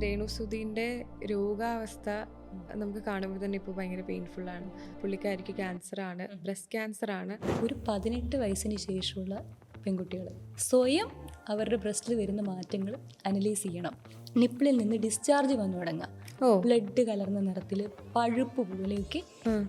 രേണുസുധീൻ്റെ രോഗാവസ്ഥ നമുക്ക് കാണുമ്പോൾ തന്നെ ഇപ്പോൾ ഭയങ്കര പെയിൻഫുള്ളാണ്. പുള്ളിക്കാരിക്ക് ക്യാൻസറാണ്, ബ്രസ്റ്റ് ക്യാൻസറാണ്. ഒരു 18 വയസ്സിന് ശേഷമുള്ള പെൺകുട്ടികൾ സ്വയം അവരുടെ ബ്രസ്റ്റിൽ വരുന്ന മാറ്റങ്ങൾ അനലൈസ് ചെയ്യണം. നിപ്പിളിൽ നിന്ന് ഡിസ്ചാർജ് വന്നു തുടങ്ങാം. ബ്ലഡ് കലർന്ന നിറത്തിൽ പഴുപ്പ് പോലെയൊക്കെ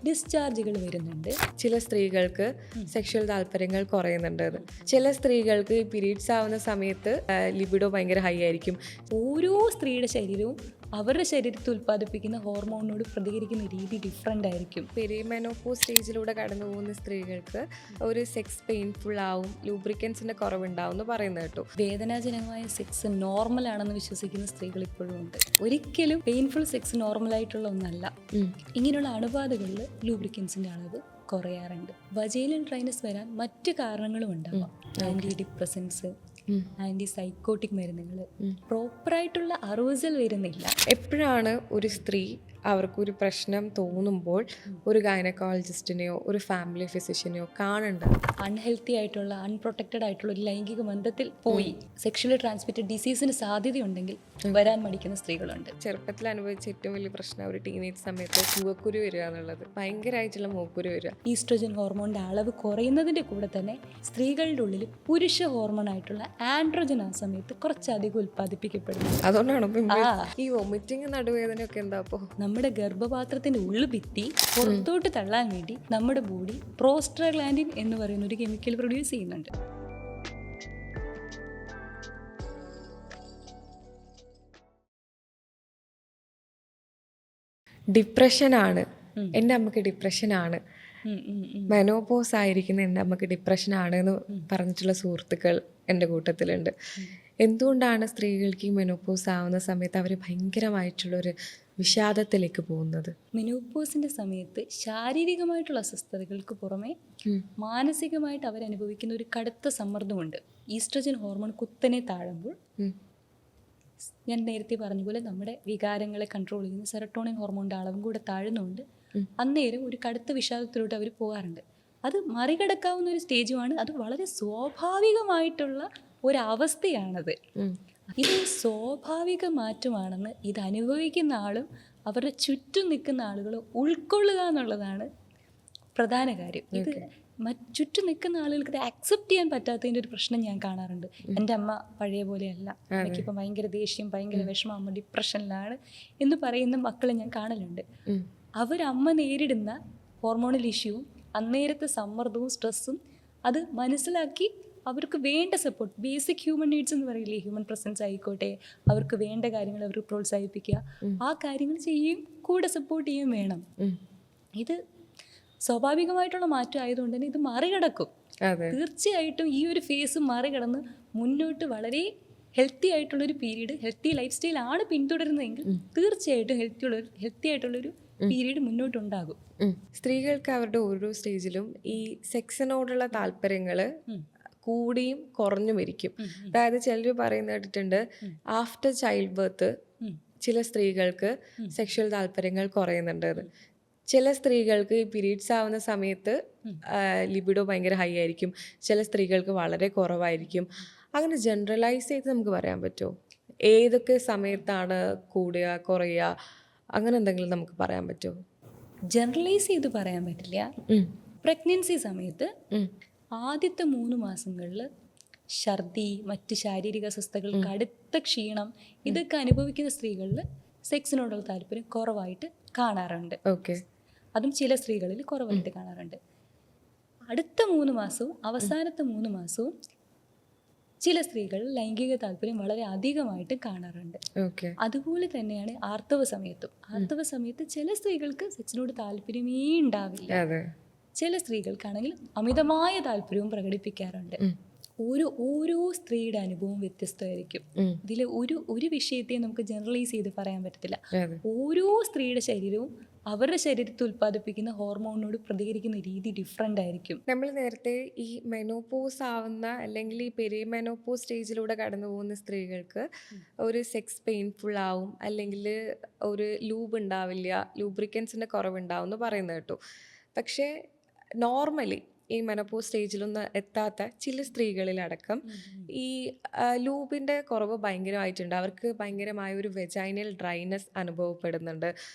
ഡിസ്ചാർജുകൾ വരുന്നുണ്ട്. ചില സ്ത്രീകൾക്ക് സെക്ഷൽ താല്പര്യങ്ങൾ കുറയുന്നുണ്ട്. ചില സ്ത്രീകൾക്ക് പീരീഡ്സ് ആവുന്ന സമയത്ത് ലിബിഡോ ഭയങ്കര ഹൈ ആയിരിക്കും. ഓരോ സ്ത്രീയുടെ ശരീരവും അവരുടെ ശരീരത്തിൽ ഉൽപ്പാദിപ്പിക്കുന്ന ഹോർമോണിനോട് പ്രതികരിക്കുന്ന രീതി ഡിഫറെൻ്റ് ആയിരിക്കും. പെരിമെനോപോസ് സ്റ്റേജിലൂടെ കടന്നു പോകുന്ന സ്ത്രീകൾക്ക് ഒരു സെക്സ് പെയിൻഫുൾ ആവും, ലൂബ്രിക്കൻസിന്റെ കുറവുണ്ടാവും എന്ന് പറയുന്നത് കേട്ടോ. വേദനാജനകമായ സെക്സ് നോർമൽ ആണെന്ന് വിശ്വസിക്കുന്ന സ്ത്രീകൾ ഇപ്പോഴും ഉണ്ട്. ഒരിക്കലും പെയിൻഫുൾ സെക്സ് നോർമൽ ആയിട്ടുള്ള ഒന്നല്ല. ഇങ്ങനെയുള്ള അണുബാധകളിൽ ലൂബ്രിക്കൻസിന്റെ അളവ് കുറയാറുണ്ട്. വജൈനൽ ഡ്രൈനസ് വരാൻ മറ്റു കാരണങ്ങളും ഉണ്ടാവാം. ആന്റി ഡിപ്രസൻസ്, ആന്റി സൈക്കോട്ടിക് മരുന്നുകൾ, പ്രോപ്പറായിട്ടുള്ള അറൂസൽ വരുന്നില്ല. എപ്പോഴാണ് ഒരു സ്ത്രീ അവർക്കൊരു പ്രശ്നം തോന്നുമ്പോൾ ഒരു ഗൈനക്കോളജിസ്റ്റിനെയോ ഒരു ഫാമിലി ഫിസിഷ്യനെയോ കാണേണ്ടത്? അൺഹെൽത്തി ആയിട്ടുള്ള അൺപ്രൊട്ടക്റ്റഡ് ആയിട്ടുള്ള ഒരു ലൈംഗിക ബന്ധത്തിൽ പോയി സെക്ഷലി ട്രാൻസ്മിറ്റഡ് ഡിസീസിന് സാധ്യതയുണ്ടെങ്കിൽ വരാൻ മടിക്കുന്ന സ്ത്രീകളുണ്ട്. ചെറുപ്പത്തിൽ അനുഭവിച്ച ഏറ്റവും വലിയ പ്രശ്നം ഒരു ടീനേജ് സമയത്ത് മുഖക്കുരു വരിക എന്നുള്ളത്, ഭയങ്കരമായിട്ടുള്ള മുഖക്കുരു വരിക. ഈസ്ട്രോജൻ ഹോർമോണിന്റെ അളവ് കുറയുന്നതിന്റെ കൂടെ തന്നെ സ്ത്രീകളുടെ ഉള്ളിൽ പുരുഷ ഹോർമോൺ ആയിട്ടുള്ള ആൻഡ്രോജൻ ആ സമയത്ത് കുറച്ചധികം ഉൽപ്പാദിപ്പിക്കപ്പെടുന്നു. അതുകൊണ്ടാണ് ഈ വൊമിറ്റിംഗ് നടുവേദനയൊക്കെ എന്താ? അപ്പോൾ നമ്മുടെ ഗർഭപാത്രത്തിന്റെ ഉള്ളുഭിത്തി പുറത്തോട്ട് തള്ളാൻ വേണ്ടി നമ്മുടെ ബോഡി പ്രോസ്ട്രാഗ്ലാൻഡിൻ എന്ന് പറയുന്ന ഒരു കെമിക്കൽ പ്രൊഡ്യൂസ് ചെയ്യുന്നുണ്ട്. ഡിപ്രഷനാണ്, എൻ്റെ അമ്മക്ക് ഡിപ്രഷനാണ്, മെനോപോസ് ആയിരിക്കുന്ന എൻ്റെ അമ്മക്ക് ഡിപ്രഷനാണ് എന്ന് പറഞ്ഞിട്ടുള്ള സുഹൃത്തുക്കൾ എൻ്റെ കൂട്ടത്തിലുണ്ട്. എന്തുകൊണ്ടാണ് സ്ത്രീകൾക്ക് ഈ മെനോപോസ് ആവുന്ന സമയത്ത് അവർ ഭയങ്കരമായിട്ടുള്ളൊരു വിഷാദത്തിലേക്ക് പോകുന്നത്? മെനോപോസിന്റെ സമയത്ത് ശാരീരികമായിട്ടുള്ള അസ്വസ്ഥതകൾക്ക് പുറമെ മാനസികമായിട്ട് അവരനുഭവിക്കുന്ന ഒരു കടുത്ത സമ്മർദ്ദമുണ്ട്. ഈസ്ട്രജൻ ഹോർമോൺ കുത്തനെ താഴുമ്പോൾ ഞാൻ നേരത്തെ പറഞ്ഞ പോലെ നമ്മുടെ വികാരങ്ങളെ കൺട്രോൾ ചെയ്യുന്ന സെറട്ടോണിൻ ഹോർമോണിന്റെ അളവും കൂടെ താഴുന്നുകൊണ്ട് അന്നേരം ഒരു കടുത്ത വിഷാദത്തിലോട്ട് അവർ പോകാറുണ്ട്. അത് മറികടക്കാവുന്ന ഒരു സ്റ്റേജുമാണ്. അത് വളരെ സ്വാഭാവികമായിട്ടുള്ള ഒരവസ്ഥയാണത്. ഇത് സ്വാഭാവിക മാറ്റമാണെന്ന് ഇത് അനുഭവിക്കുന്ന ആളും അവരുടെ ചുറ്റും നിൽക്കുന്ന ആളുകളും ഉൾക്കൊള്ളുക എന്നുള്ളതാണ് പ്രധാന കാര്യം. ഇത് ചുറ്റും നിൽക്കുന്ന ആളുകൾക്ക് ഇത് അക്സെപ്റ്റ് ചെയ്യാൻ പറ്റാത്തതിൻ്റെ ഒരു പ്രശ്നം ഞാൻ കാണാറുണ്ട്. എൻ്റെ അമ്മ പഴയ പോലെയല്ല, എനിക്കിപ്പോൾ ഭയങ്കര ദേഷ്യം, ഭയങ്കര വിഷമം, അമ്മ ഡിപ്രഷനിലാണ് എന്ന് പറയുന്ന മക്കളെ ഞാൻ കാണലുണ്ട്. അവരമ്മ നേരിടുന്ന ഹോർമോണൽ ഇഷ്യൂവും അന്നേരത്തെ സമ്മർദ്ദവും സ്ട്രെസ്സും അത് മനസ്സിലാക്കി അവർക്ക് വേണ്ട സപ്പോർട്ട്, ബേസിക് ഹ്യൂമൻ നീഡ്സ് എന്ന് പറയില്ലേ, ഹ്യൂമൻ പ്രസൻസ് ആയിക്കോട്ടെ, അവർക്ക് വേണ്ട കാര്യങ്ങൾ അവർ പ്രോത്സാഹിപ്പിക്കുക, ആ കാര്യങ്ങൾ ചെയ്യുകയും കൂടെ സപ്പോർട്ട് ചെയ്യുകയും വേണം. ഇത് സ്വാഭാവികമായിട്ടുള്ള മാറ്റം ആയതുകൊണ്ട് തന്നെ ഇത് മറികടക്കും. തീർച്ചയായിട്ടും ഈ ഒരു ഫേസ് മറികടന്ന് മുന്നോട്ട് വളരെ ഹെൽത്തി ആയിട്ടുള്ളൊരു പീരീഡ്, ഹെൽത്തി ലൈഫ് സ്റ്റൈൽ ആണ് പിന്തുടരുന്നതെങ്കിൽ തീർച്ചയായിട്ടും ഹെൽത്തി ആയിട്ടുള്ളൊരു പീരീഡ് മുന്നോട്ടുണ്ടാകും. സ്ത്രീകൾക്ക് അവരുടെ ഓരോ സ്റ്റേജിലും ഈ സെക്സിനോടുള്ള താല്പര്യങ്ങൾ കൂടിയും കുറഞ്ഞും ഇരിക്കും. അതായത് ചിലർ പറയുന്ന കേട്ടിട്ടുണ്ട്, ആഫ്റ്റർ ചൈൽഡ് ബർത്ത് ചില സ്ത്രീകൾക്ക് സെക്ഷൽ താല്പര്യങ്ങൾ കുറയുന്നുണ്ട്. ചില സ്ത്രീകൾക്ക് ഈ പീരീഡ്സ് ആവുന്ന സമയത്ത് ലിബിഡോ ഭയങ്കര ഹൈ ആയിരിക്കും, ചില സ്ത്രീകൾക്ക് വളരെ കുറവായിരിക്കും. അങ്ങനെ ജനറലൈസ് ചെയ്ത് നമുക്ക് പറയാൻ പറ്റുമോ? ഏതൊക്കെ സമയത്താണ് കൂടുക കുറയുക, അങ്ങനെ എന്തെങ്കിലും നമുക്ക് പറയാൻ പറ്റുമോ? ജനറലൈസ് ചെയ്ത് പറയാൻ പറ്റില്ല. പ്രഗ്നൻസി സമയത്ത് ആദ്യത്തെ 3 മാസങ്ങളിൽ ഛർദി, മറ്റ് ശാരീരിക അസ്വസ്ഥതകൾ, കടുത്ത ക്ഷീണം, ഇതൊക്കെ അനുഭവിക്കുന്ന സ്ത്രീകളിൽ സെക്സിനോടുള്ള താല്പര്യം കുറവായിട്ട് കാണാറുണ്ട്. അതും ചില സ്ത്രീകളിൽ കുറവായിട്ട് കാണാറുണ്ട്. അടുത്ത 3 മാസവും അവസാനത്തെ 3 മാസവും ചില സ്ത്രീകൾ ലൈംഗിക താല്പര്യം വളരെ അധികമായിട്ട് കാണാറുണ്ട്. അതുപോലെ തന്നെയാണ് ആർത്തവ സമയത്തും. ആർത്തവ സമയത്ത് ചില സ്ത്രീകൾക്ക് സെക്സിനോട് താല്പര്യമേ ഉണ്ടാവില്ല. ചില സ്ത്രീകൾക്കാണെങ്കിൽ അമിതമായ താല്പര്യവും പ്രകടിപ്പിക്കാറുണ്ട്. ഓരോ സ്ത്രീയുടെ അനുഭവം വ്യത്യസ്തമായിരിക്കും. ഇതിൽ ഒരു വിഷയത്തെ നമുക്ക് ജനറലൈസ് ചെയ്ത് പറയാൻ പറ്റത്തില്ല. ഓരോ സ്ത്രീയുടെ ശരീരവും അവരുടെ ശരീരത്തിൽ ഉൽപ്പാദിപ്പിക്കുന്ന ഹോർമോണിനോട് പ്രതികരിക്കുന്ന രീതി ഡിഫറെൻ്റ് ആയിരിക്കും. നമ്മൾ നേരത്തെ ഈ മെനോപോസ് ആവുന്ന അല്ലെങ്കിൽ ഈ പെരിമെനോപോസ് സ്റ്റേജിലൂടെ കടന്നു പോകുന്ന സ്ത്രീകൾക്ക് ഒരു സെക്സ് പെയിൻഫുൾ ആവും, അല്ലെങ്കിൽ ഒരു ലൂബ് ഉണ്ടാവില്ല, ലൂബ്രിക്കൻസിൻ്റെ കുറവുണ്ടാവും എന്ന് പറയുന്നത് കേട്ടോ. പക്ഷേ നോർമലി ഈ മെനോപോസ് സ്റ്റേജിലൊന്നും എത്താത്ത ചില സ്ത്രീകളിലടക്കം ഈ ലൂബിൻ്റെ കുറവ് ഭയങ്കരമായിട്ടുണ്ട്. അവർക്ക് ഭയങ്കരമായ ഒരു വെജൈനൽ ഡ്രൈനെസ് അനുഭവപ്പെടുന്നുണ്ട്.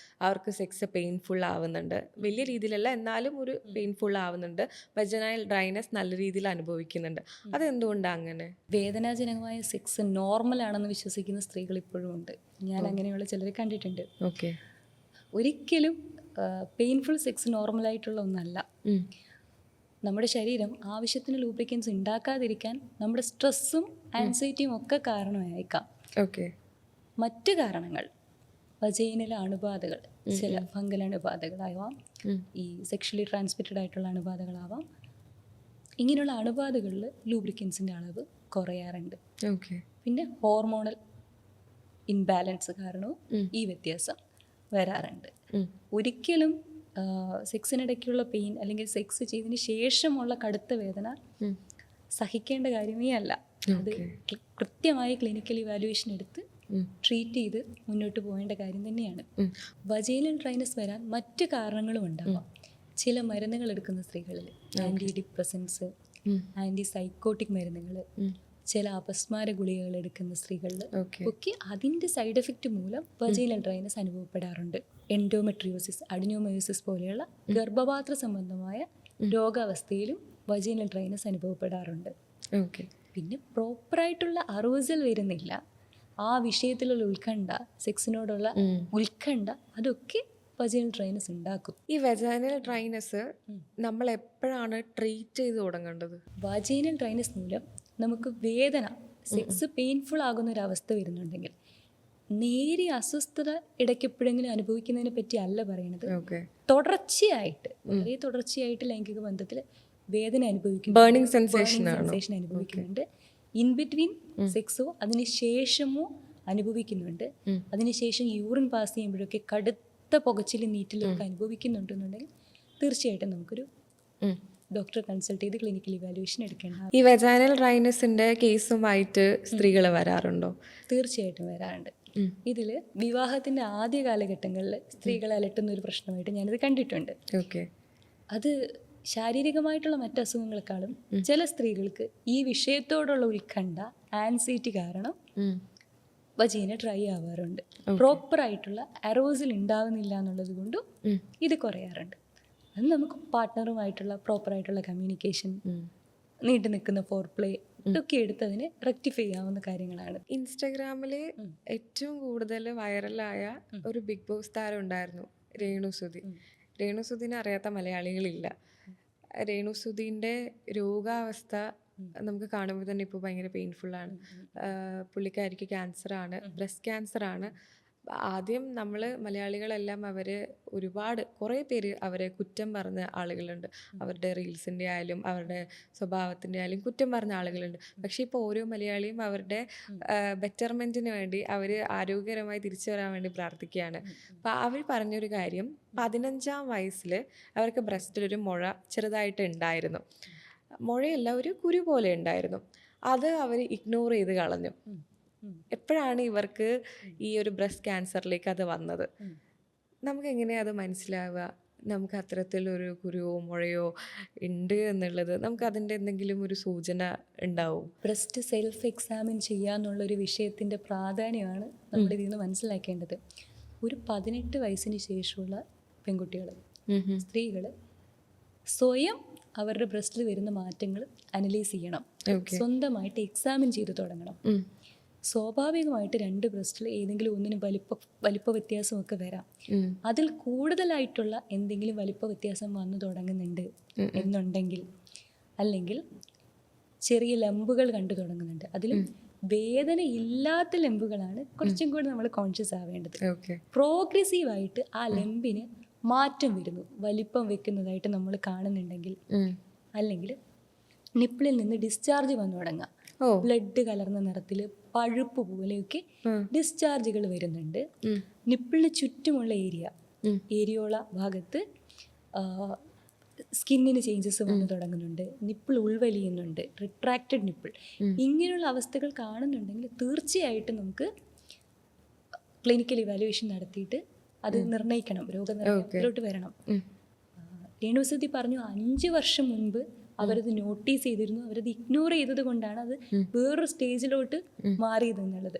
അവർക്ക് സെക്സ് പെയിൻഫുൾ ആവുന്നുണ്ട്. വലിയ രീതിയിലല്ല, എന്നാലും ഒരു പെയിൻഫുൾ ആവുന്നുണ്ട്. വെജൈനൽ ഡ്രൈനെസ് നല്ല രീതിയിൽ അനുഭവിക്കുന്നുണ്ട്. അതെന്തുകൊണ്ടാണ് അങ്ങനെ? വേദനാജനകമായ സെക്സ് നോർമലാണെന്ന് വിശ്വസിക്കുന്ന സ്ത്രീകൾ ഇപ്പോഴും ഉണ്ട്. ഞാൻ അങ്ങനെയുള്ള ചിലരെ കണ്ടിട്ടുണ്ട്. ഓക്കെ. ഒരിക്കലും പെയിൻഫുൾ സെക്സ് നോർമലായിട്ടുള്ള ഒന്നല്ല. നമ്മുടെ ശരീരം ആവശ്യത്തിന് ലൂബ്രിക്കൻസ് ഉണ്ടാക്കാതിരിക്കാൻ നമ്മുടെ സ്ട്രെസ്സും ആൻസൈറ്റിയും ഒക്കെ കാരണമായേക്കാം. ഓക്കെ. മറ്റ് കാരണങ്ങൾ വജൈനൽ അണുബാധകൾ, ചില ഫംഗൽ അണുബാധകളാവാം, ഈ സെക്ഷലി ട്രാൻസ്മിറ്റഡ് ആയിട്ടുള്ള അണുബാധകളാവാം. ഇങ്ങനെയുള്ള അണുബാധകളിൽ ലൂബ്രിക്കൻസിൻ്റെ അളവ് കുറയാറുണ്ട്. ഓക്കെ. പിന്നെ ഹോർമോണൽ ഇൻബാലൻസ് കാരണവും ഈ വ്യത്യാസം വരാറുണ്ട്. ഒരിക്കലും സെക്സിനിടയ്ക്കുള്ള പെയിൻ അല്ലെങ്കിൽ സെക്സ് ചെയ്തതിന് ശേഷമുള്ള കടുത്ത വേദന സഹിക്കേണ്ട കാര്യമേ അല്ല. അത് കൃത്യമായി ക്ലിനിക്കൽ ഇവാലുവേഷൻ എടുത്ത് ട്രീറ്റ് ചെയ്ത് മുന്നോട്ട് പോകേണ്ട കാര്യം തന്നെയാണ്. വജൈനൽ ഡ്രൈനസ് വരാൻ മറ്റ് കാരണങ്ങളും ഉണ്ടാവാം. ചില മരുന്നുകൾ എടുക്കുന്ന സ്ത്രീകളിൽ ആൻറ്റി ഡിപ്രസൻസ്, ആൻറ്റി സൈക്കോട്ടിക് മരുന്നുകൾ, ചില അപസ്മാര ഗുളികകൾ എടുക്കുന്ന സ്ത്രീകളിൽ ഒക്കെ അതിൻ്റെ സൈഡ് എഫക്റ്റ് മൂലം വജൈനൽ ഡ്രൈനസ് അനുഭവപ്പെടാറുണ്ട്. എൻഡോമെട്രിയോസിസ്, അഡിനോമയോസിസ് പോലെയുള്ള ഗർഭപാത്ര സംബന്ധമായ രോഗാവസ്ഥയിലും വജൈനൽ ഡ്രൈനസ് അനുഭവപ്പെടാറുണ്ട്. പിന്നെ പ്രോപ്പറായിട്ടുള്ള അറൂസൽ വരുന്നില്ല, ആ വിഷയത്തിലുള്ള ഉത്കണ്ഠ, സെക്സിനോടുള്ള ഉത്കണ്ഠ, അതൊക്കെ വജൈനൽ ഡ്രൈനസ് ഉണ്ടാക്കും. ഈ വജൈനൽ ഡ്രൈനസ് നമ്മൾ എപ്പോഴാണ് ട്രീറ്റ് ചെയ്ത് തുടങ്ങേണ്ടത്? വജൈനൽ ഡ്രൈനസ് മൂലം നമുക്ക് വേദന, സെക്സ് പെയിൻഫുൾ ആകുന്ന ഒരു അവസ്ഥ വരുന്നുണ്ടെങ്കിൽ, നേരിയ അസ്വസ്ഥത ഇടയ്ക്കെപ്പോഴെങ്കിലും അനുഭവിക്കുന്നതിനെ പറ്റി അല്ല പറയണത്. തുടർച്ചയായിട്ട് വളരെ തുടർച്ചയായിട്ട് ലൈംഗിക ബന്ധത്തിൽ വേദന അനുഭവിക്കുന്നു, ബേണിംഗ് സെൻസേഷൻ അനുഭവിക്കുന്നുണ്ട്. ഇൻ ബിറ്റ്വീൻ സെക്സോ അതിന് ശേഷമോ അനുഭവിക്കുന്നുണ്ട്. അതിനുശേഷം യൂറിൻ പാസ് ചെയ്യുമ്പോഴൊക്കെ കടുത്ത പുകച്ചിലും നീറ്റിലൊക്കെ അനുഭവിക്കുന്നുണ്ടെന്നുണ്ടെങ്കിൽ തീർച്ചയായിട്ടും നമുക്കൊരു ഡോക്ടറെ കൺസൾട്ട് ചെയ്ത് ക്ലിനിക്കൽ ഇവാലുവേഷൻ എടുക്കേണ്ട. ഈ വെജൈനൽ ഡ്രൈനസിന്റെ കേസുമായിട്ട് സ്ത്രീകൾ വരാറുണ്ടോ? തീർച്ചയായിട്ടും വരാറുണ്ട്. ഇതിൽ വിവാഹത്തിന്റെ ആദ്യ കാലഘട്ടങ്ങളിൽ സ്ത്രീകളെ അലട്ടുന്ന ഒരു പ്രശ്നമായിട്ട് ഞാനിത് കണ്ടിട്ടുണ്ട്. അത് ശാരീരികമായിട്ടുള്ള മറ്റ് അസുഖങ്ങളെക്കാളും ചില സ്ത്രീകൾക്ക് ഈ വിഷയത്തോടുള്ള ഉത്കണ്ഠ, ആൻസൈറ്റി കാരണം വജീന ഡ്രൈ ആവാറുണ്ട്. പ്രോപ്പറായിട്ടുള്ള അറോസൽ ഉണ്ടാവുന്നില്ല എന്നുള്ളത് കൊണ്ടും ഇത് കുറയാറുണ്ട്. അത് നമുക്ക് പാർട്ട്ണറുമായിട്ടുള്ള പ്രോപ്പറായിട്ടുള്ള കമ്മ്യൂണിക്കേഷൻ, നീണ്ടു നിൽക്കുന്ന ഫോർ പ്ലേ ഇതൊക്കെ എടുത്ത് അതിനെ റെക്ടിഫൈ ചെയ്യാവുന്ന കാര്യങ്ങളാണ്. ഇൻസ്റ്റഗ്രാമിൽ ഏറ്റവും കൂടുതൽ വൈറലായ ഒരു ബിഗ് ബോസ് താരം ഉണ്ടായിരുന്നു, രേണുസുതി. രേണുസുതിനെ അറിയാത്ത മലയാളികളില്ല. രേണുസുതിൻ്റെ രോഗാവസ്ഥ നമുക്ക് കാണുമ്പോൾ തന്നെ ഇപ്പോൾ ഭയങ്കര പെയിൻഫുള്ളാണ്. പുള്ളിക്കാരിക്ക് ക്യാൻസറാണ്, ബ്രസ്റ്റ് ക്യാൻസറാണ്. ആദ്യം നമ്മൾ മലയാളികളെല്ലാം ഒരുപാട് കുറേ പേര് അവരെ കുറ്റം പറഞ്ഞ ആളുകളുണ്ട്. അവരുടെ റീൽസിൻ്റെ ആയാലും അവരുടെ സ്വഭാവത്തിൻ്റെ ആയാലും കുറ്റം പറഞ്ഞ ആളുകളുണ്ട്. പക്ഷേ ഇപ്പോൾ ഓരോ മലയാളിയും അവരുടെ ബെറ്റർമെൻറ്റിന് വേണ്ടി അവർ ആരോഗ്യകരമായി തിരിച്ചു വരാൻ വേണ്ടി പ്രാർത്ഥിക്കുകയാണ്. അപ്പോൾ അവർ പറഞ്ഞൊരു കാര്യം, 15-ാം വയസ്സിൽ അവർക്ക് ബ്രസ്റ്റിലൊരു മുഴ ചെറുതായിട്ട് ഉണ്ടായിരുന്നു. മുഴയല്ല, ഒരു കുരു പോലെ ഉണ്ടായിരുന്നു. അത് അവർ ഇഗ്നോർ ചെയ്ത് കളഞ്ഞു. എപ്പോഴാണ് ഇവർക്ക് ഈ ഒരു ബ്രസ്റ്റ് ക്യാൻസറിലേക്ക് അത് വന്നത്? നമുക്ക് എങ്ങനെയാണ് അത് മനസ്സിലാവുക? നമുക്ക് അത്തരത്തിലൊരു കുരുവോ മുഴയോ ഉണ്ട് എന്നുള്ളത് നമുക്ക് അതിൻ്റെ എന്തെങ്കിലും ഒരു സൂചന ഉണ്ടാവും? ബ്രസ്റ്റ് സെൽഫ് എക്സാമിൻ ചെയ്യുക എന്നുള്ളൊരു വിഷയത്തിൻ്റെ പ്രാധാന്യമാണ് നമ്മൾ ഇതിൽ നിന്ന് മനസ്സിലാക്കേണ്ടത്. ഒരു 18 വയസ്സിന് ശേഷമുള്ള പെൺകുട്ടികൾ, സ്ത്രീകൾ സ്വയം അവരുടെ ബ്രസ്റ്റിൽ വരുന്ന മാറ്റങ്ങൾ അനലൈസ് ചെയ്യണം. സ്വന്തമായിട്ട് എക്സാമിൻ ചെയ്ത് തുടങ്ങണം. സ്വാഭാവികമായിട്ട് 2 ബ്രസ്റ്റിൽ ഏതെങ്കിലും ഒന്നിനും വലിപ്പ വ്യത്യാസമൊക്കെ വരാം. അതിൽ കൂടുതലായിട്ടുള്ള എന്തെങ്കിലും വലിപ്പ വ്യത്യാസം വന്നു തുടങ്ങുന്നുണ്ട് എന്നുണ്ടെങ്കിൽ, അല്ലെങ്കിൽ ചെറിയ ലംബുകൾ കണ്ടു തുടങ്ങുന്നുണ്ട്, അതിലും വേദന ഇല്ലാത്ത ലംബുകളാണ് കുറച്ചും കൂടി നമ്മൾ കോൺഷ്യസ് ആവേണ്ടത്. പ്രോഗ്രസീവായിട്ട് ആ ലംബിന് മാറ്റം വരുന്നു, വലിപ്പം വെക്കുന്നതായിട്ട് നമ്മൾ കാണുന്നുണ്ടെങ്കിൽ, അല്ലെങ്കിൽ നിപ്പിളിൽ നിന്ന് ഡിസ്ചാർജ് വന്നു തുടങ്ങാം, ബ്ലഡ് കലർന്ന നിറത്തിൽ പഴുപ്പ് പോലെയൊക്കെ ഡിസ്ചാർജുകൾ വരുന്നുണ്ട്. നിപ്പിളിന് ചുറ്റുമുള്ള ഏരിയോള ഭാഗത്ത് സ്കിന്നിന് ചേഞ്ചസ് വന്നു തുടങ്ങുന്നുണ്ട്, നിപ്പിൾ ഉൾവലിയുന്നുണ്ട്, റിട്രാക്റ്റഡ് നിപ്പിൾ, ഇങ്ങനെയുള്ള അവസ്ഥകൾ കാണുന്നുണ്ടെങ്കിൽ തീർച്ചയായിട്ടും നമുക്ക് ക്ലിനിക്കൽ ഇവാലുവേഷൻ നടത്തിയിട്ട് അത് നിർണ്ണയിക്കണം, രോഗനിർണ്ണയത്തിലോട്ട് വരണം. രേണുസുതി പറഞ്ഞു 5 വർഷം മുൻപ് അവരത് നോട്ടീസ് ചെയ്തിരുന്നു, അവരത് ഇഗ്നോർ ചെയ്തത് കൊണ്ടാണ് അത് വേറൊരു സ്റ്റേജിലോട്ട് മാറിയത് എന്നുള്ളത്.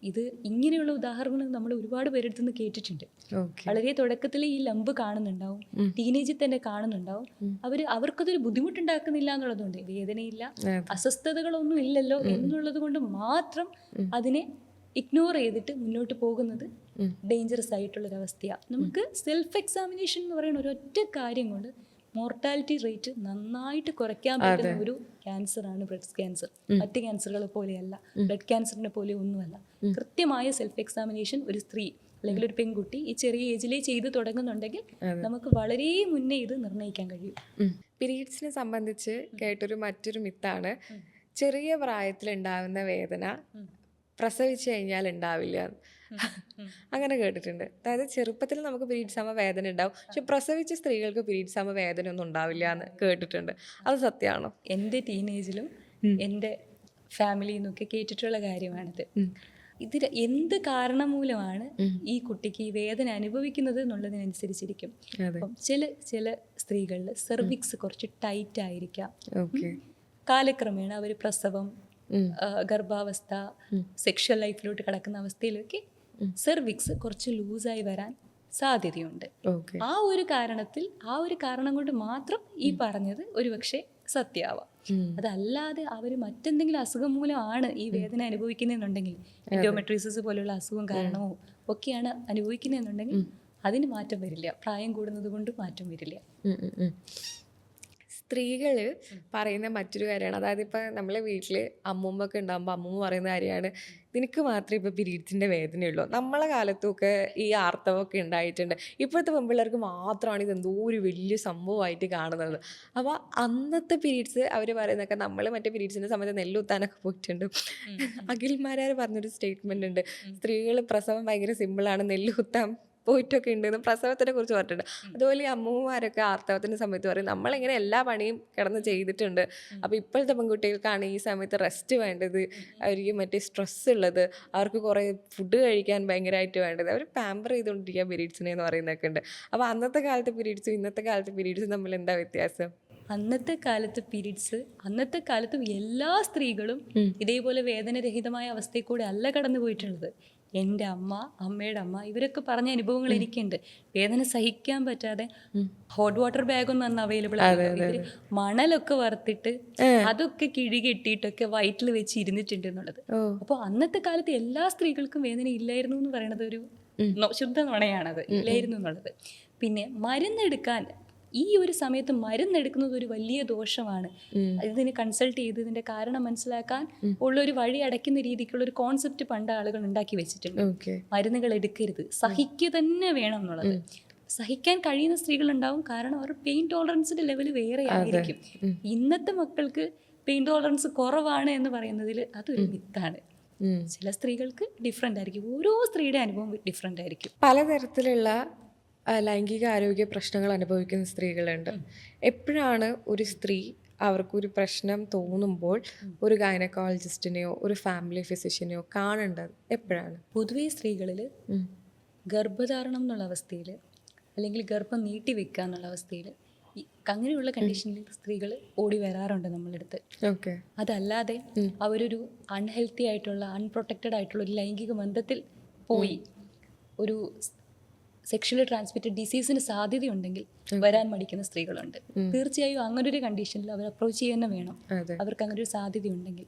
ഇത് ഇങ്ങനെയുള്ള ഉദാഹരണങ്ങൾ നമ്മൾ ഒരുപാട് പേരെടുത്ത് നിന്ന് കേട്ടിട്ടുണ്ട്. വളരെ തുടക്കത്തിൽ ഈ ലംബ് കാണുന്നുണ്ടാവും, ടീനേജിൽ തന്നെ കാണുന്നുണ്ടാവും, അവർക്കതൊരു ബുദ്ധിമുട്ടുണ്ടാക്കുന്നില്ല എന്നുള്ളതുകൊണ്ട്, വേദനയില്ല, അസ്വസ്ഥതകളൊന്നും ഇല്ലല്ലോ എന്നുള്ളത് കൊണ്ട് മാത്രം അതിനെ ഇഗ്നോർ ചെയ്തിട്ട് മുന്നോട്ട് പോകുന്നത് ഡേഞ്ചറസ് ആയിട്ടുള്ളൊരവസ്ഥയാണ്. നമുക്ക് സെൽഫ് എക്സാമിനേഷൻ എന്ന് പറയുന്ന ഒരൊറ്റ കാര്യം കൊണ്ട് മോർട്ടാലിറ്റി റേറ്റ് നന്നായിട്ട് കുറയ്ക്കാൻ പറ്റുന്ന ഒരു ക്യാൻസറാണ് ബ്രെസ്റ്റ് ക്യാൻസർ. മറ്റ് ക്യാൻസറുകളെ പോലെയല്ല, ബ്ലഡ് ക്യാൻസറിനെ പോലെ ഒന്നുമല്ല. കൃത്യമായ സെൽഫ് എക്സാമിനേഷൻ ഒരു സ്ത്രീ അല്ലെങ്കിൽ ഒരു പെൺകുട്ടി ഈ ചെറിയ ഏജിലേ ചെയ്ത് തുടങ്ങുന്നുണ്ടെങ്കിൽ നമുക്ക് വളരെ മുന്നേ ഇത് നിർണ്ണയിക്കാൻ കഴിയും. പീരീഡ്സിനെ സംബന്ധിച്ച് കേട്ടൊരു മറ്റൊരു മിത്താണ് ചെറിയ പ്രായത്തിൽ ഉണ്ടാകുന്ന വേദന പ്രസവിച്ചു കഴിഞ്ഞാൽ ഉണ്ടാവില്ല. അങ്ങനെ കേട്ടിട്ടുണ്ട്. അതായത് ചെറുപ്പത്തിൽ നമുക്ക് പീരീഡ്സ് ആകുമ്പോൾ വേദന ഉണ്ടാവും, പക്ഷെ പ്രസവിച്ച സ്ത്രീകൾക്ക് പീരീഡ്സ് ആകുമ്പോൾ വേദന ഒന്നും ഉണ്ടാവില്ല എന്ന് കേട്ടിട്ടുണ്ട്. അത് സത്യമാണോ? എൻ്റെ ടീനേജിലും എൻ്റെ ഫാമിലിയിൽ നിന്നൊക്കെ കേട്ടിട്ടുള്ള കാര്യമാണിത്. ഇതിൽ എന്ത് കാരണം മൂലമാണ് ഈ കുട്ടിക്ക് ഈ വേദന അനുഭവിക്കുന്നത് എന്നുള്ളതിനനുസരിച്ചിരിക്കും. അപ്പം ചില സ്ത്രീകളിൽ സെർവിക്സ് കുറച്ച് ടൈറ്റ് ആയിരിക്കാം. കാലക്രമേണ അവർ പ്രസവം, ഗർഭാവസ്ഥ, സെക്ഷൽ ലൈഫിലോട്ട് കടക്കുന്ന അവസ്ഥയിലൊക്കെ സെർവിക്സ് കുറച്ച് ലൂസായി വരാൻ സാധ്യതയുണ്ട്. ആ ഒരു കാരണം കൊണ്ട് മാത്രം ഈ പറഞ്ഞത് ഒരുപക്ഷെ സത്യമാവാം. അതല്ലാതെ അവർ മറ്റെന്തെങ്കിലും അസുഖം മൂലമാണ് ഈ വേദന അനുഭവിക്കുന്നതെന്നുണ്ടെങ്കിൽ, എൻഡോമെട്രിയോസിസ് പോലുള്ള അസുഖം കാരണമോ ഒക്കെയാണ് അനുഭവിക്കുന്നതെന്നുണ്ടെങ്കിൽ അതിന് മാറ്റം വരില്ല. പ്രായം കൂടുന്നത് കൊണ്ട് മാറ്റം വരില്ല. സ്ത്രീകൾ പറയുന്ന മറ്റൊരു കാര്യമാണ്, അതായത് ഇപ്പം നമ്മളെ വീട്ടിൽ അമ്മൂമ്മൊക്കെ ഉണ്ടാകുമ്പോൾ അമ്മൂമ്മ പറയുന്ന കാര്യമാണ്, നിനക്ക് മാത്രമേ ഇപ്പോൾ പീരീഡ്സിൻ്റെ വേദനയുള്ളൂ. നമ്മളെ കാലത്തൊക്കെ ഈ ആർത്തവമൊക്കെ ഉണ്ടായിട്ടുണ്ട്. ഇപ്പോഴത്തെ പെൺപിള്ളേർക്ക് മാത്രമാണ് ഇതെന്തോ ഒരു വലിയ സംഭവമായിട്ട് കാണുന്നത്. അപ്പോൾ അന്നത്തെ പീരീഡ്സ് അവർ പറയുന്നതൊക്കെ, നമ്മൾ മറ്റേ പീരീഡ്സിൻ്റെ സമയത്ത് നെല്ലുത്താനൊക്കെ പോയിട്ടുണ്ട്. അഖിൽമാരാർ പറഞ്ഞൊരു സ്റ്റേറ്റ്മെൻ്റ് ഉണ്ട്, സ്ത്രീകൾ പ്രസവം ഭയങ്കര സിമ്പിളാണ്, നെല്ലുത്താൻ പോയിട്ടൊക്കെ ഉണ്ടെന്ന് പ്രസവത്തിനെ കുറിച്ച് പറഞ്ഞിട്ടുണ്ട്. അതുപോലെ ഈ അമ്മൂമ്മമാരൊക്കെ ആർത്തവത്തിൻ്റെ സമയത്ത് പറയും, നമ്മളിങ്ങനെ എല്ലാ പണിയും കിടന്ന് ചെയ്തിട്ടുണ്ട്. അപ്പോൾ ഇപ്പോഴത്തെ പെൺകുട്ടികൾക്കാണ് ഈ സമയത്ത് റെസ്റ്റ് വേണ്ടത്, അവർക്ക് മറ്റേ സ്ട്രെസ് ഉള്ളത്, അവർക്ക് കുറേ ഫുഡ് കഴിക്കാൻ ഭയങ്കരമായിട്ട് വേണ്ടത്, അവർ പാമ്പർ ചെയ്തുകൊണ്ടിരിക്കുക പീരീഡ്സിനെ എന്ന് പറയുന്നതൊക്കെ ഉണ്ട്. അപ്പോൾ അന്നത്തെ കാലത്തെ പീരീഡ്സും ഇന്നത്തെ കാലത്തെ പീരീഡ്സും തമ്മിൽ എന്താ വ്യത്യാസം? അന്നത്തെ കാലത്തും എല്ലാ സ്ത്രീകളും ഇതേപോലെ വേദനരഹിതമായ അവസ്ഥയിൽ കൂടെ അല്ല കടന്നു പോയിട്ടുള്ളത്. എൻ്റെ അമ്മയുടെ അമ്മ ഇവരൊക്കെ പറഞ്ഞ അനുഭവങ്ങൾ എനിക്കുണ്ട്. വേദന സഹിക്കാൻ പറ്റാതെ ഹോട്ട് വാട്ടർ ബാഗൊന്നും അന്ന് അവൈലബിൾ ആയിരുന്നു. മണലൊക്കെ വറുത്തിട്ട് അതൊക്കെ കിഴികെട്ടിയിട്ടൊക്കെ വയറ്റിൽ വെച്ച് ഇരുന്നിട്ടുണ്ട് എന്നുള്ളത്. അപ്പോൾ അന്നത്തെ കാലത്ത് എല്ലാ സ്ത്രീകൾക്കും വേദന ഇല്ലായിരുന്നു എന്ന് പറയുന്നത് ഒരു ശുദ്ധ നുണയാണത്, ഇല്ലായിരുന്നു എന്നുള്ളത്. പിന്നെ മരുന്നെടുക്കാൻ ഈ ഒരു സമയത്ത് മരുന്നെടുക്കുന്നത് ഒരു വലിയ ദോഷമാണ്. ഇതിന് കൺസൾട്ട് ചെയ്ത് ഇതിന്റെ കാരണം മനസ്സിലാക്കാൻ ഉള്ളൊരു വഴി അടയ്ക്കുന്ന രീതിക്കുള്ള ഒരു കോൺസെപ്റ്റ് പണ്ട് ആളുകൾ ഉണ്ടാക്കി വെച്ചിട്ടുണ്ട്. മരുന്നുകൾ എടുക്കരുത്, സഹിക്കുക തന്നെ വേണം എന്നുള്ളത്. സഹിക്കാൻ കഴിയുന്ന സ്ത്രീകളുണ്ടാവും, കാരണം അവർ പെയിൻ ടോളറൻസിന്റെ ലെവൽ വേറെ ആയിരിക്കും. ഇന്നത്തെ മക്കൾക്ക് പെയിൻ ടോളറൻസ് കുറവാണ് എന്ന് പറയുന്നതിൽ അതൊരു മിത്താണ്. ചില സ്ത്രീകൾക്ക് ഡിഫറെൻ്റ് ആയിരിക്കും, ഓരോ സ്ത്രീയുടെ അനുഭവം ഡിഫറെൻ്റ് ആയിരിക്കും. പലതരത്തിലുള്ള ലൈംഗിക ആരോഗ്യ പ്രശ്നങ്ങൾ അനുഭവിക്കുന്ന സ്ത്രീകളുണ്ട്. എപ്പോഴാണ് ഒരു സ്ത്രീ അവർക്കൊരു പ്രശ്നം തോന്നുമ്പോൾ ഒരു ഗൈനക്കോളജിസ്റ്റിനെയോ ഒരു ഫാമിലി ഫിസിഷ്യനെയോ കാണേണ്ടത് എപ്പോഴാണ്? പൊതുവേ സ്ത്രീകളിൽ ഗർഭധാരണം എന്നുള്ള അവസ്ഥയിൽ അല്ലെങ്കിൽ ഗർഭം നീട്ടി വെക്കുക എന്നുള്ള അവസ്ഥയിൽ അങ്ങനെയുള്ള കണ്ടീഷനിൽ സ്ത്രീകൾ ഓടി വരാറുണ്ട് നമ്മളെടുത്ത്. അതല്ലാതെ അവരൊരു അൺഹെൽത്തി ആയിട്ടുള്ള അൺപ്രൊട്ടക്റ്റഡ് ആയിട്ടുള്ള ഒരു ലൈംഗിക ബന്ധത്തിൽ പോയി ഒരു സെക്ഷലി ട്രാൻസ്മിറ്റഡ് ഡിസീസിന് സാധ്യതയുണ്ടെങ്കിൽ വരാൻ മടിക്കുന്ന സ്ത്രീകളുണ്ട്. തീർച്ചയായും അങ്ങനൊരു കണ്ടീഷനിൽ അവർ അപ്രോച്ച് ചെയ്യുന്ന വേണം, അവർക്ക് അങ്ങനെ ഒരു സാധ്യതയുണ്ടെങ്കിൽ.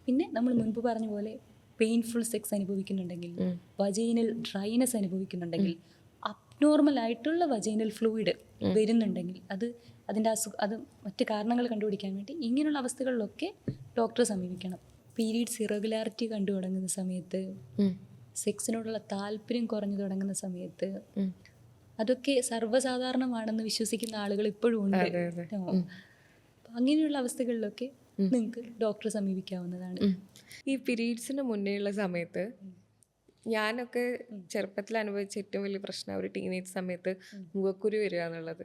പിന്നെ നമ്മൾ മുൻപ് പറഞ്ഞ പോലെ പെയിൻഫുൾ സെക്സ് അനുഭവിക്കുന്നുണ്ടെങ്കിൽ, വജൈനൽ ഡ്രൈനെസ് അനുഭവിക്കുന്നുണ്ടെങ്കിൽ, അബ്നോർമൽ ആയിട്ടുള്ള വജൈനൽ ഫ്ലൂയിഡ് വരുന്നുണ്ടെങ്കിൽ, അത് മറ്റ് കാരണങ്ങൾ കണ്ടുപിടിക്കാൻ വേണ്ടി ഇങ്ങനെയുള്ള അവസ്ഥകളിലൊക്കെ ഡോക്ടറെ സമീപിക്കണം. പീരീഡ്സ് ഇറഗുലാരിറ്റി കണ്ടു തുടങ്ങുന്ന സമയത്ത്, സെക്സിനോടുള്ള താല്പര്യം കുറഞ്ഞു തുടങ്ങുന്ന സമയത്ത്, അതൊക്കെ സർവ്വസാധാരണമാണെന്ന് വിശ്വസിക്കുന്ന ആളുകൾ ഇപ്പോഴും ഉണ്ട്. അങ്ങനെയുള്ള അവസ്ഥകളിലൊക്കെ നിങ്ങൾക്ക് ഡോക്ടറെ സമീപിക്കാവുന്നതാണ്. ഈ പീരീഡ്സിന് മുന്നേയുള്ള സമയത്ത് ഞാനൊക്കെ ചെറുപ്പത്തിൽ അനുഭവിച്ച ഏറ്റവും വലിയ പ്രശ്നം ഒരു ടീനേജ് സമയത്ത് മുഖക്കുരു വരിക എന്നുള്ളത്.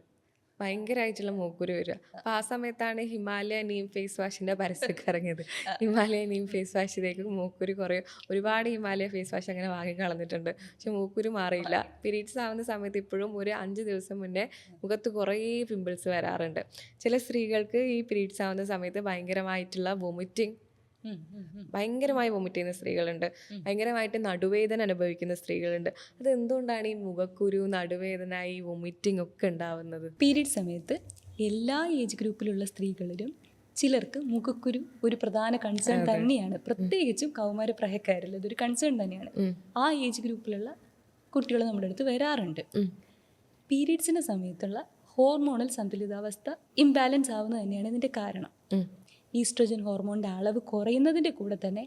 ഭയങ്കരമായിട്ടുള്ള മൂക്കുരു വരിക. അപ്പോൾ ആ സമയത്താണ് ഹിമാലയ നീം ഫേസ് വാഷിൻ്റെ പരസ്യമൊക്കെ ഇറങ്ങിയത്. ഹിമാലയ നീം ഫേസ് വാഷിലേക്ക് മൂക്കുരു കുറേ ഒരുപാട് ഹിമാലയ ഫേസ് വാഷ് അങ്ങനെ വാങ്ങി കളഞ്ഞിട്ടുണ്ട്. പക്ഷെ മൂക്കുരു മാറിയില്ല. പീരീഡ്സ് ആവുന്ന സമയത്ത് ഇപ്പോഴും ഒരു 5 ദിവസം മുന്നേ മുഖത്ത് കുറേ പിമ്പിൾസ് വരാറുണ്ട്. ചില സ്ത്രീകൾക്ക് ഈ പീരീഡ്സ് ആവുന്ന സമയത്ത് ഭയങ്കരമായിട്ടുള്ള വൊമിറ്റിംഗ്, ഭയങ്കരമായി വൊമിറ്റ് ചെയ്യുന്ന സ്ത്രീകളുണ്ട്. ഭയങ്കരമായിട്ട് നടുവേദന അനുഭവിക്കുന്ന സ്ത്രീകളുണ്ട്. അത് എന്തുകൊണ്ടാണ് ഈ മുഖക്കുരു, നടുവേദന, ഈ വൊമിറ്റിംഗ് ഒക്കെ ഉണ്ടാവുന്നത്? പീരീഡ് സമയത്ത് എല്ലാ ഏജ് ഗ്രൂപ്പിലുള്ള സ്ത്രീകളിലും ചിലർക്ക് മുഖക്കുരു ഒരു പ്രധാന കൺസേൺ തന്നെയാണ്. പ്രത്യേകിച്ചും കൗമാരപ്രായക്കാരിൽ ഇതൊരു കൺസേൺ തന്നെയാണ്. ആ ഏജ് ഗ്രൂപ്പിലുള്ള കുട്ടികൾ നമ്മുടെ അടുത്ത് വരാറുണ്ട്. പീരീഡ്സിൻ്റെ സമയത്തുള്ള ഹോർമോണൽ സന്തുലിതാവസ്ഥ ഇംബാലൻസ് ആവുന്നത് തന്നെയാണ് ഇതിൻ്റെ കാരണം. ഈസ്ട്രജൻ ഹോർമോണിൻ്റെ അളവ് കുറയുന്നതിൻ്റെ കൂടെ തന്നെ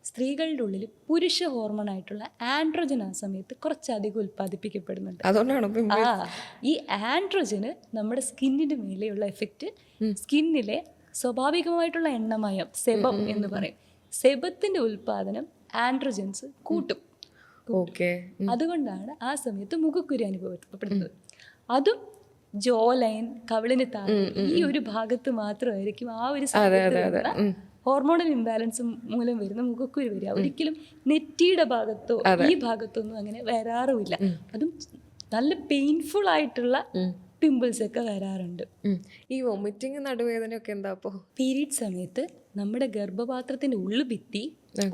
സ്ത്രീകളുടെ ഉള്ളിൽ പുരുഷ ഹോർമോണായിട്ടുള്ള ആൻഡ്രോജൻ ആ സമയത്ത് കുറച്ചധികം ഉൽപ്പാദിപ്പിക്കപ്പെടുന്നുണ്ട്. അതുകൊണ്ടാണ് ഈ ആൻഡ്രോജന് നമ്മുടെ സ്കിന്നിൻ്റെ മേലെയുള്ള എഫക്റ്റ് സ്കിന്നിലെ സ്വാഭാവികമായിട്ടുള്ള എണ്ണമയം സെബം എന്ന് പറയും. സെബത്തിൻ്റെ ഉൽപ്പാദനം ആൻഡ്രോജൻസ് കൂട്ടും. അതുകൊണ്ടാണ് ആ സമയത്ത് മുഖക്കുരു അനുഭവപ്പെടുന്നത്. അതും ജോ ലൈൻ, കവിളിന് താഴെ ഈ ഒരു ഭാഗത്ത് മാത്രമായിരിക്കും ആ ഒരു സമയത്ത് ഹോർമോണൽ ഇംബാലൻസ് മൂലം വരുന്ന മുഖക്കുരു വരിക. ഒരിക്കലും നെറ്റിയുടെ ഭാഗത്തോ ഈ ഭാഗത്തോ ഒന്നും അങ്ങനെ വരാറുമില്ല. അതും നല്ല പെയിൻഫുൾ ആയിട്ടുള്ള പിമ്പിൾസ് ഒക്കെ വരാറുണ്ട്. ഈ വൊമിറ്റിംഗ്, നടുവേദനയൊക്കെ എന്താ? അപ്പോൾ പീരീഡ് സമയത്ത് നമ്മുടെ ഗർഭപാത്രത്തിന്റെ ഉള്ളുഭിത്തി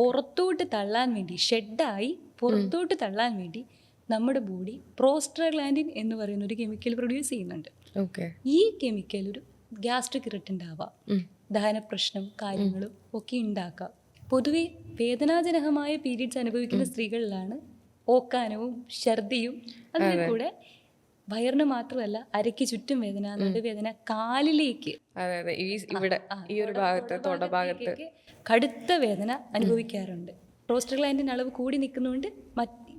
പുറത്തോട്ട് തള്ളാൻ വേണ്ടി, ഷെഡായി പുറത്തോട്ട് തള്ളാൻ വേണ്ടി നമ്മുടെ ബോഡി പ്രോസ്റ്റാഗ്ലാൻഡിൻ എന്ന് പറയുന്ന ഒരു കെമിക്കൽ പ്രൊഡ്യൂസ് ചെയ്യുന്നുണ്ട്. ഈ കെമിക്കൽ ഒരു ഗ്യാസ്ട്രിക് ഇറിറ്റൻ്റ് ആവാം, ദഹന പ്രശ്നം കാര്യങ്ങളും ഒക്കെ ഉണ്ടാക്കാം. പൊതുവെ വേദനാജനകമായ പീരീഡ്സ് അനുഭവിക്കുന്ന സ്ത്രീകളിലാണ് ഓക്കാനവും ഛർദിയും അതിൻ്റെ കൂടെ വയറിന് മാത്രമല്ല അരയ്ക്ക് ചുറ്റും വേദന, നടുവേദന, കാലിലേക്ക് ഈ ഒരു ഭാഗത്ത് തൊടഭാഗത്ത് കടുത്ത വേദന അനുഭവിക്കാറുണ്ട്. പ്രോസ്റ്റാഗ്ലാൻഡിൻ അളവ് കൂടി നിൽക്കുന്നതുകൊണ്ട്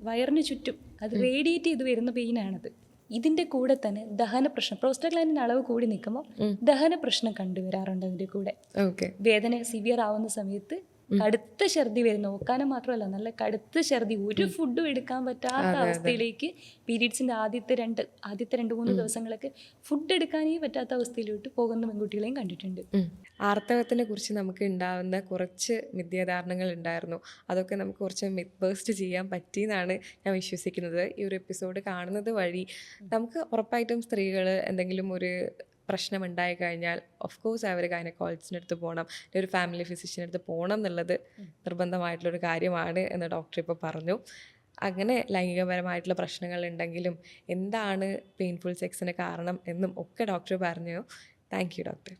വയറിന് ചുറ്റും അത് റേഡിയേറ്റ് ചെയ്ത് വരുന്ന പെയിനാണത്. ഇതിൻ്റെ കൂടെ തന്നെ ദഹന പ്രശ്നം, പ്രോസ്റ്റാഗ്ലാൻഡിൻ അളവ് കൂടി നിൽക്കുമ്പോൾ ദഹന പ്രശ്നം കണ്ടുവരാറുണ്ട്. അതിൻ്റെ കൂടെ വേദന സിവിയർ ആവുന്ന സമയത്ത് കടുത്ത ഛർദി വരുന്ന, ഓക്കാനം മാത്രമല്ല നല്ല കടുത്ത ഛർദി, ഒരു ഫുഡും എടുക്കാൻ പറ്റാത്ത അവസ്ഥയിലേക്ക് പീരീഡ്സിൻ്റെ ആദ്യത്തെ 2-3 ദിവസങ്ങളൊക്കെ ഫുഡ് എടുക്കാനേ പറ്റാത്ത അവസ്ഥയിലോട്ട് പോകുന്ന പെൺകുട്ടികളെയും കണ്ടിട്ടുണ്ട്. ആർത്തവത്തിനെ കുറിച്ച് നമുക്ക് ഉണ്ടാവുന്ന കുറച്ച് മിഥ്യാധാരണകൾ ഉണ്ടായിരുന്നു. അതൊക്കെ നമുക്ക് കുറച്ച് മിത്ത് ബേസ്റ്റ് ചെയ്യാൻ പറ്റിയെന്നാണ് ഞാൻ വിശ്വസിക്കുന്നത്. ഈ ഒരു എപ്പിസോഡ് കാണുന്നത് വഴി നമുക്ക് ഉറപ്പായിട്ടും സ്ത്രീകൾ എന്തെങ്കിലും ഒരു പ്രശ്നം ഉണ്ടായി കഴിഞ്ഞാൽ ഓഫ് കോഴ്സ് അവർ ഗൈനക്കോളജിസ്റ്റിൻ്റെ അടുത്ത് പോകണം, ഒരു ഫാമിലി ഫിസിഷ്യൻ്റെ അടുത്ത് പോകണം എന്നുള്ളത് നിർബന്ധമായിട്ടുള്ളൊരു കാര്യമാണ് എന്ന് ഡോക്ടർ ഇപ്പോൾ പറഞ്ഞു. അങ്ങനെ ലൈംഗികപരമായിട്ടുള്ള പ്രശ്നങ്ങൾ ഉണ്ടെങ്കിലും എന്താണ് പെയിൻഫുൾ സെക്സിന് കാരണം എന്നും ഒക്കെ ഡോക്ടർ പറഞ്ഞു. Thank you doctor.